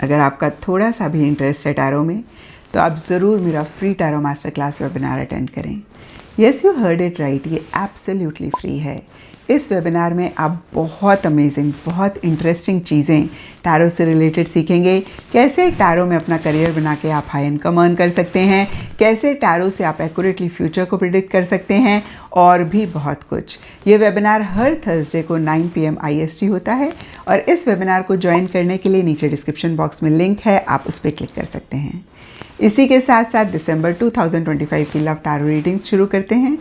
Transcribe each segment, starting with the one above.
अगर आपका थोड़ा सा भी इंटरेस्ट है टैरो में तो आप ज़रूर मेरा free tarot master class webinar attend करें। Yes, you heard it right, ये एब्सोल्युटली फ्री है। इस वेबिनार में आप बहुत अमेजिंग, बहुत इंटरेस्टिंग चीज़ें टैरो से रिलेटेड सीखेंगे। कैसे टैरो में अपना करियर बना के आप हाई इनकम अर्न कर सकते हैं, कैसे टैरो से आप एक्यूरेटली फ्यूचर को प्रिडिक्ट कर सकते हैं, और भी बहुत कुछ। ये वेबिनार हर थर्सडे को 9 PM IST होता है और इस वेबिनार को ज्वाइन करने के लिए नीचे डिस्क्रिप्शन बॉक्स में लिंक है, आप उस पर क्लिक कर सकते हैं। इसी के साथ साथ दिसंबर 2025 की लव टैरो रीडिंग्स शुरू करते हैं।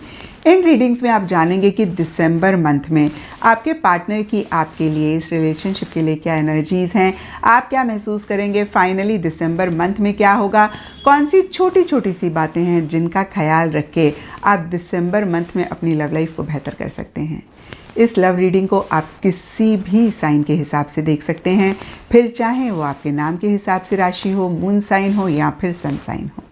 इन रीडिंग्स में आप जानेंगे कि दिसंबर मंथ में आपके पार्टनर की आपके लिए, इस रिलेशनशिप के लिए क्या एनर्जीज़ हैं, आप क्या महसूस करेंगे, फाइनली दिसंबर मंथ में क्या होगा, कौन सी छोटी छोटी सी बातें हैं जिनका ख्याल रख के आप दिसंबर मंथ में अपनी लव लाइफ को बेहतर कर सकते हैं। इस लव रीडिंग को आप किसी भी साइन के हिसाब से देख सकते हैं, फिर चाहे वो आपके नाम के हिसाब से राशि हो, मून साइन हो या फिर सन साइन हो।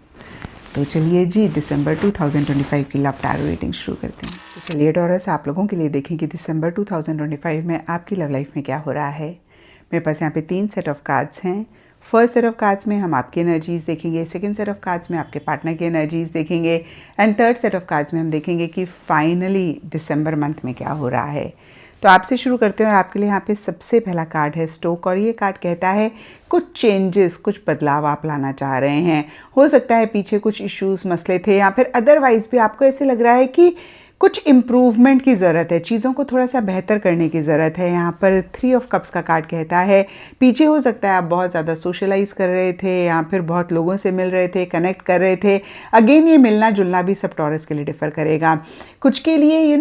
तो चलिए जी, दिसंबर 2025 की लव टैरो रीडिंग शुरू करते हैं। तो चलिए टॉरस, आप लोगों के लिए देखें कि दिसंबर 2025 में आपकी लव लाइफ में क्या हो रहा है। मेरे पास यहाँ पे 3 सेट ऑफ कार्ड्स हैं। फर्स्ट सेट ऑफ कार्ड्स में हम आपकी एनर्जीज़ देखेंगे, सेकंड सेट ऑफ कार्ड्स में आपके पार्टनर की एनर्जीज़ देखेंगे, and third set of cards में हम देखेंगे कि फाइनली दिसंबर मंथ में क्या हो रहा है। तो आपसे शुरू करते हैं और आपके लिए यहाँ पे सबसे पहला कार्ड है स्टोक, और ये कार्ड कहता है कुछ चेंजेस, कुछ बदलाव आप लाना चाह रहे हैं। हो सकता है पीछे कुछ इश्यूज़, मसले थे, या फिर अदरवाइज़ भी आपको ऐसे लग रहा है कि कुछ इम्प्रूवमेंट की ज़रूरत है, चीज़ों को थोड़ा सा बेहतर करने की ज़रूरत है। यहाँ पर 3 ऑफ कप्स का कार्ड कहता है पीछे हो सकता है आप बहुत ज़्यादा सोशलाइज़ कर रहे थे या फिर बहुत लोगों से मिल रहे थे, कनेक्ट कर रहे थे। अगेन ये मिलना जुलना भी सब टॉरस के लिए डिफ़र करेगा। कुछ के लिए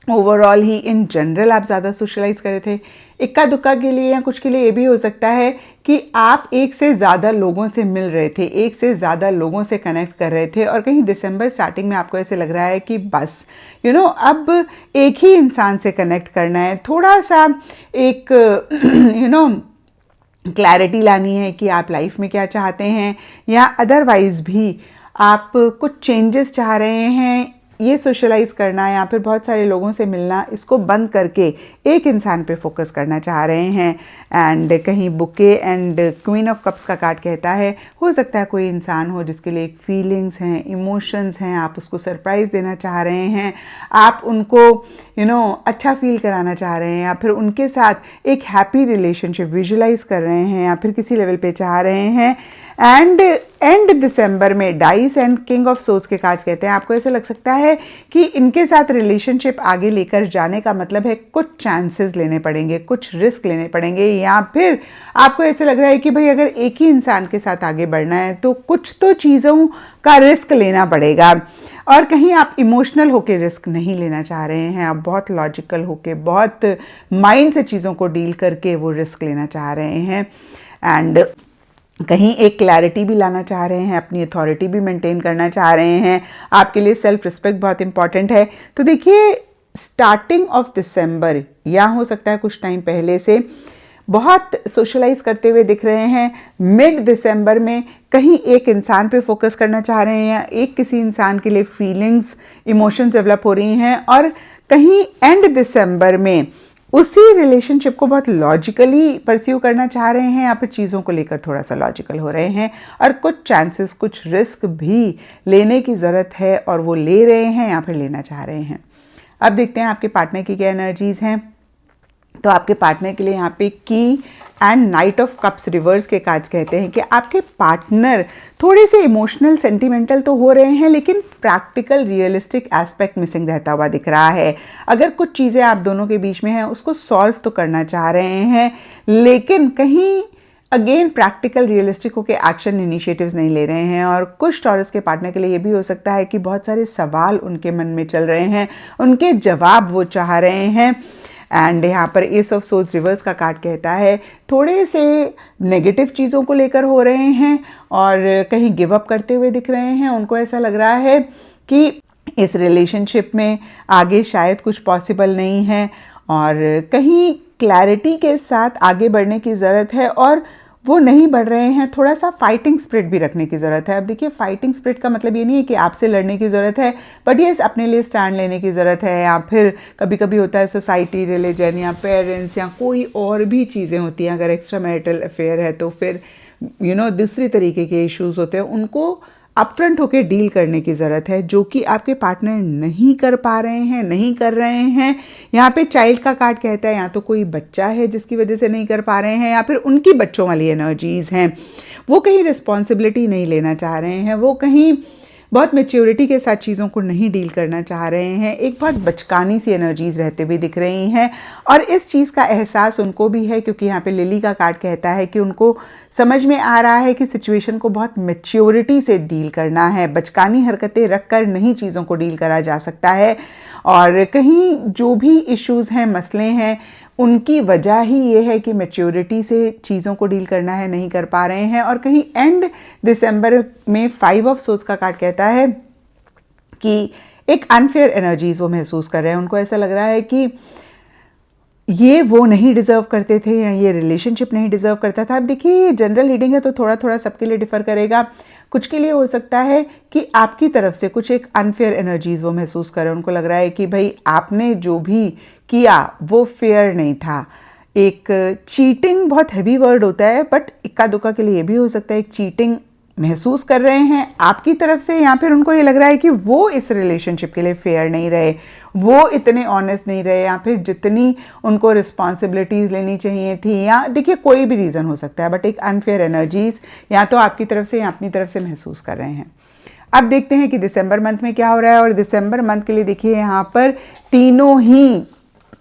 ओवरऑल ही इन जनरल आप ज़्यादा सोशलाइज कर रहे थे। इक्का दुक्का के लिए या कुछ के लिए ये भी हो सकता है कि आप एक से ज़्यादा लोगों से मिल रहे थे, एक से ज़्यादा लोगों से कनेक्ट कर रहे थे, और कहीं दिसंबर स्टार्टिंग में आपको ऐसे लग रहा है कि बस अब एक ही इंसान से कनेक्ट करना है, थोड़ा सा एक क्लैरिटी लानी है कि आप लाइफ में क्या चाहते हैं, या अदरवाइज़ भी आप कुछ चेंजेस चाह रहे हैं। ये सोशलाइज करना या फिर बहुत सारे लोगों से मिलना, इसको बंद करके एक इंसान पे फोकस करना चाह रहे हैं। एंड कहीं bouquet and queen of cups का कार्ड कहता है हो सकता है कोई इंसान हो जिसके लिए एक फीलिंग्स हैं, इमोशंस हैं, आप उसको सरप्राइज़ देना चाह रहे हैं, आप उनको अच्छा फील कराना चाह रहे हैं, या फिर उनके साथ एक हैप्पी रिलेशनशिप विजुलाइज कर रहे हैं, या फिर किसी लेवल पे चाह रहे हैं। एंड दिसंबर में dice and king of swords के कार्ड्स कहते हैं आपको ऐसे लग सकता है कि इनके साथ रिलेशनशिप आगे लेकर जाने का मतलब है कुछ चांसेस लेने पड़ेंगे, कुछ रिस्क लेने पड़ेंगे, या फिर आपको ऐसे लग रहा है कि भाई अगर एक ही इंसान के साथ आगे बढ़ना है तो कुछ तो चीज़ों का रिस्क लेना पड़ेगा। और कहीं आप इमोशनल होकर रिस्क नहीं लेना चाह रहे हैं, आप बहुत लॉजिकल होकर, बहुत माइंड से चीज़ों को डील करके वो रिस्क लेना चाह रहे हैं। एंड कहीं एक क्लैरिटी भी लाना चाह रहे हैं, अपनी अथॉरिटी भी मेंटेन करना चाह रहे हैं। आपके लिए सेल्फ रिस्पेक्ट बहुत इंपॉर्टेंट है। तो देखिए, स्टार्टिंग ऑफ दिसंबर या हो सकता है कुछ टाइम पहले से बहुत सोशलाइज करते हुए दिख रहे हैं। मिड दिसंबर में कहीं एक इंसान पे फोकस करना चाह रहे हैं, या एक किसी इंसान के लिए फीलिंग्स, इमोशंस डेवलप हो रही हैं, और कहीं एंड दिसंबर में उसी रिलेशनशिप को बहुत लॉजिकली परस्यू करना चाह रहे हैं, या फिर चीज़ों को लेकर थोड़ा सा लॉजिकल हो रहे हैं, और कुछ चांसेस, कुछ रिस्क भी लेने की ज़रूरत है, और वो ले रहे हैं या फिर लेना चाह रहे हैं। अब देखते हैं आपके पार्टनर की क्या एनर्जीज़ हैं। तो आपके पार्टनर के लिए यहाँ पे की and night of cups reverse के कार्ड्स कहते हैं कि आपके पार्टनर थोड़े से इमोशनल, सेंटिमेंटल तो हो रहे हैं, लेकिन प्रैक्टिकल, रियलिस्टिक एस्पेक्ट मिसिंग रहता हुआ दिख रहा है। अगर कुछ चीज़ें आप दोनों के बीच में हैं उसको सॉल्व तो करना चाह रहे हैं, लेकिन कहीं अगेन प्रैक्टिकल, रियलिस्टिक होकर एक्शन इनिशिएटिव्स नहीं ले रहे हैं। और कुछ टॉरस के पार्टनर के लिए ये भी हो सकता है कि बहुत सारे सवाल उनके मन में चल रहे हैं, उनके जवाब वो चाह रहे हैं। एंड यहाँ पर एस ऑफ सोर्ड्स रिवर्स का कार्ड कहता है थोड़े से नेगेटिव चीज़ों को लेकर हो रहे हैं, और कहीं गिव अप करते हुए दिख रहे हैं। उनको ऐसा लग रहा है कि इस रिलेशनशिप में आगे शायद कुछ पॉसिबल नहीं है, और कहीं क्लैरिटी के साथ आगे बढ़ने की ज़रूरत है। और वो नहीं बढ़ रहे हैं, थोड़ा सा फाइटिंग स्पिरिट भी रखने की ज़रूरत है। अब देखिए, फाइटिंग स्पिरिट का मतलब ये नहीं है कि आपसे लड़ने की ज़रूरत है, बट ये अपने लिए स्टैंड लेने की ज़रूरत है। या फिर कभी कभी होता है सोसाइटी, रिलीजन या पेरेंट्स या कोई और भी चीज़ें होती हैं। अगर एक्स्ट्रा मैरिटल अफेयर है तो फिर दूसरी तरीके के इश्यूज़ होते हैं, उनको अपफ्रंट होकर डील करने की ज़रूरत है, जो कि आपके पार्टनर नहीं कर पा रहे हैं, नहीं कर रहे हैं। यहाँ पे चाइल्ड का कार्ड कहता है या तो कोई बच्चा है जिसकी वजह से नहीं कर पा रहे हैं, या फिर उनकी बच्चों वाली एनर्जीज़ हैं, वो कहीं रिस्पॉन्सिबिलिटी नहीं लेना चाह रहे हैं, वो कहीं बहुत मैच्योरिटी के साथ चीज़ों को नहीं डील करना चाह रहे हैं। एक बहुत बचकानी सी एनर्जीज़ रहते हुए दिख रही हैं, और इस चीज़ का एहसास उनको भी है, क्योंकि यहाँ पे लिली का कार्ड कहता है कि उनको समझ में आ रहा है कि सिचुएशन को बहुत मैच्योरिटी से डील करना है। बचकानी हरकतें रख कर नहीं चीज़ों को डील करा जा सकता है, और कहीं जो भी इश्यूज़ हैं, मसले हैं, उनकी वजह ही ये है कि मैच्योरिटी से चीज़ों को डील करना है, नहीं कर पा रहे हैं। और कहीं एंड दिसंबर में 5 ऑफ सोर्ड्स का कार्ड कहता है कि एक अनफेयर एनर्जीज वो महसूस कर रहे हैं। उनको ऐसा लग रहा है कि ये वो नहीं डिज़र्व करते थे, या ये रिलेशनशिप नहीं डिज़र्व करता था। अब देखिए, जनरल रीडिंग है तो थोड़ा थोड़ा सबके लिए डिफ़र करेगा। कुछ के लिए हो सकता है कि आपकी तरफ से कुछ एक अनफेयर एनर्जीज वो महसूस कर रहे हैं। उनको लग रहा है कि भाई आपने जो भी किया वो फेयर नहीं था। एक चीटिंग बहुत हैवी वर्ड होता है, बट इक्का दुक्का के लिए भी हो सकता है एक चीटिंग महसूस कर रहे हैं आपकी तरफ से, या फिर उनको ये लग रहा है कि वो इस रिलेशनशिप के लिए फेयर नहीं रहे, वो इतने ऑनेस्ट नहीं रहे, या फिर जितनी उनको रिस्पॉन्सिबिलिटीज़ लेनी चाहिए थी, या देखिए कोई भी रीज़न हो सकता है, बट एक अनफेयर एनर्जीज या तो आपकी तरफ से या अपनी तरफ से महसूस कर रहे हैं। अब देखते हैं कि दिसंबर मंथ में क्या हो रहा है। और दिसंबर मंथ के लिए देखिए, यहाँ पर तीनों ही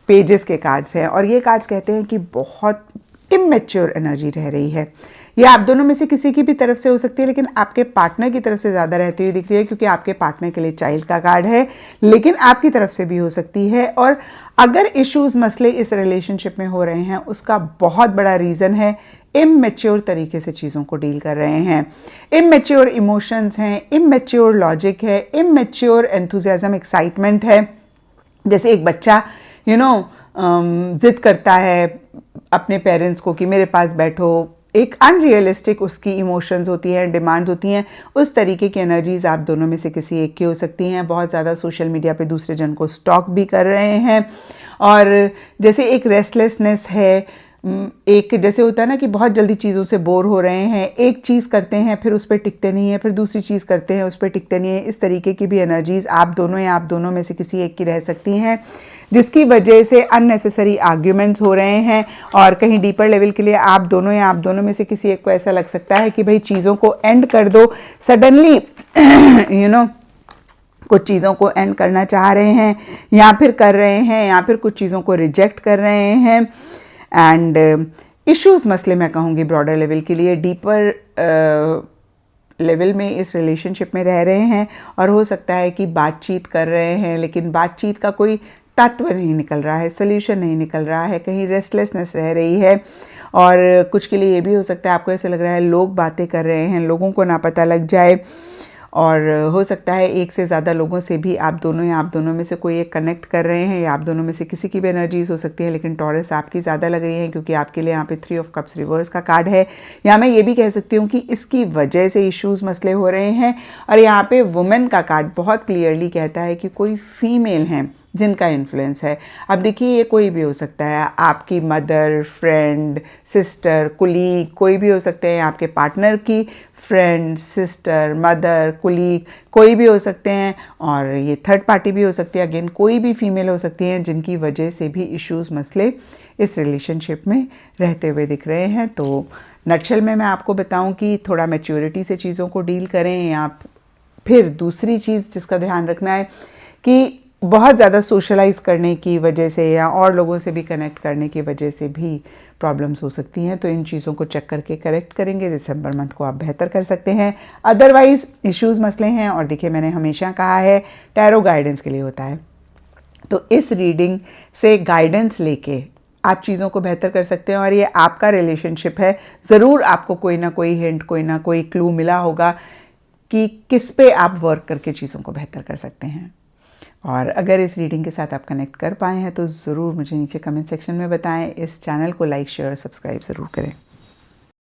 पेजेस के कार्ड्स हैं, और ये कार्ड्स कहते हैं कि बहुत इमेच्योर एनर्जी रह रही है। ये आप दोनों में से किसी की भी तरफ से हो सकती है, लेकिन आपके पार्टनर की तरफ से ज़्यादा रहती हुई दिख रही है, क्योंकि आपके पार्टनर के लिए चाइल्ड का कार्ड है, लेकिन आपकी तरफ से भी हो सकती है। और अगर इश्यूज़, मसले इस रिलेशनशिप में हो रहे हैं, उसका बहुत बड़ा रीज़न है इमेच्योर तरीके से चीज़ों को डील कर रहे हैं। इमेच्योर इमोशंस हैं, इमेच्योर लॉजिक है, इमेच्योर एंथुजियाज्म, एक्साइटमेंट है। जैसे एक बच्चा जिद करता है अपने पेरेंट्स को कि मेरे पास बैठो, एक अनरियलिस्टिक उसकी इमोशंस होती हैं, डिमांड्स होती हैं। उस तरीके की एनर्जीज आप दोनों में से किसी एक की हो सकती हैं। बहुत ज़्यादा सोशल मीडिया पे दूसरे जन को स्टॉक भी कर रहे हैं, और जैसे एक रेस्टलेसनेस है, एक जैसे होता है ना कि बहुत जल्दी चीज़ों से बोर हो रहे हैं, एक चीज़ करते हैं फिर उस पर टिकते नहीं है, फिर दूसरी चीज़ करते हैं उस पर टिकते नहीं है। इस तरीके की भी एनर्जीज आप दोनों या आप दोनों में से किसी एक की रह सकती हैं, जिसकी वजह से अननेसेसरी आर्ग्यूमेंट्स हो रहे हैं। और कहीं डीपर लेवल के लिए आप दोनों या आप दोनों में से किसी एक को ऐसा लग सकता है कि भाई चीज़ों को एंड कर दो सडनली, कुछ चीज़ों को एंड करना चाह रहे हैं, या फिर कर रहे हैं, या फिर कुछ चीज़ों को रिजेक्ट कर रहे हैं। एंड इश्यूज़, मसले मैं कहूँगी ब्रॉडर लेवल के लिए डीपर लेवल में इस रिलेशनशिप में रह रहे हैं, और हो सकता है कि बातचीत कर रहे हैं, लेकिन बातचीत का कोई तत्व नहीं निकल रहा है, सोल्यूशन नहीं निकल रहा है, कहीं रेस्टलेसनेस रह रही है। और कुछ के लिए ये भी हो सकता है आपको ऐसे लग रहा है लोग बातें कर रहे हैं, लोगों को ना पता लग जाए, और हो सकता है एक से ज़्यादा लोगों से भी आप दोनों या आप दोनों में से कोई एक कनेक्ट कर रहे हैं, या आप दोनों में से किसी की भी एनर्जीज हो सकती है, लेकिन टॉरस आपकी ज़्यादा लग रही है, क्योंकि आपके लिए यहाँ पे 3 ऑफ कप्स रिवर्स का कार्ड है। या मैं ये भी कह सकती हूँ कि इसकी वजह से इश्यूज़, मसले हो रहे हैं। और यहाँ पे वुमेन का कार्ड बहुत क्लियरली कहता है कि कोई फीमेल हैं जिनका इन्फ्लुएंस है। अब देखिए, ये कोई भी हो सकता है, आपकी मदर, फ्रेंड, सिस्टर, कुलीग, कोई भी हो सकते हैं, आपके पार्टनर की फ्रेंड, सिस्टर, मदर, कुलीग, कोई भी हो सकते हैं। और ये थर्ड पार्टी भी हो सकती है, अगेन कोई भी फीमेल हो सकती हैं, जिनकी वजह से भी इश्यूज़, मसले इस रिलेशनशिप में रहते हुए दिख रहे हैं। तो नटशल में मैं आपको बताऊं कि थोड़ा मैच्योरिटी से चीज़ों को डील करें, या फिर दूसरी चीज़ जिसका ध्यान रखना है कि बहुत ज़्यादा सोशलाइज करने की वजह से या और लोगों से भी कनेक्ट करने की वजह से भी प्रॉब्लम्स हो सकती हैं। तो इन चीज़ों को चेक करके करेक्ट करेंगे, दिसंबर मंथ को आप बेहतर कर सकते हैं। अदरवाइज इश्यूज़, मसले हैं। और देखिए, मैंने हमेशा कहा है टैरो गाइडेंस के लिए होता है, तो इस रीडिंग से गाइडेंस लेके आप चीज़ों को बेहतर कर सकते हैं। और ये आपका रिलेशनशिप है, ज़रूर आपको कोई ना कोई हिंट, कोई ना कोई क्लू मिला होगा कि किस पे आप वर्क करके चीज़ों को बेहतर कर सकते हैं। और अगर इस रीडिंग के साथ आप कनेक्ट कर पाए हैं तो ज़रूर मुझे नीचे कमेंट सेक्शन में बताएं। इस चैनल को लाइक, शेयर, सब्सक्राइब ज़रूर करें।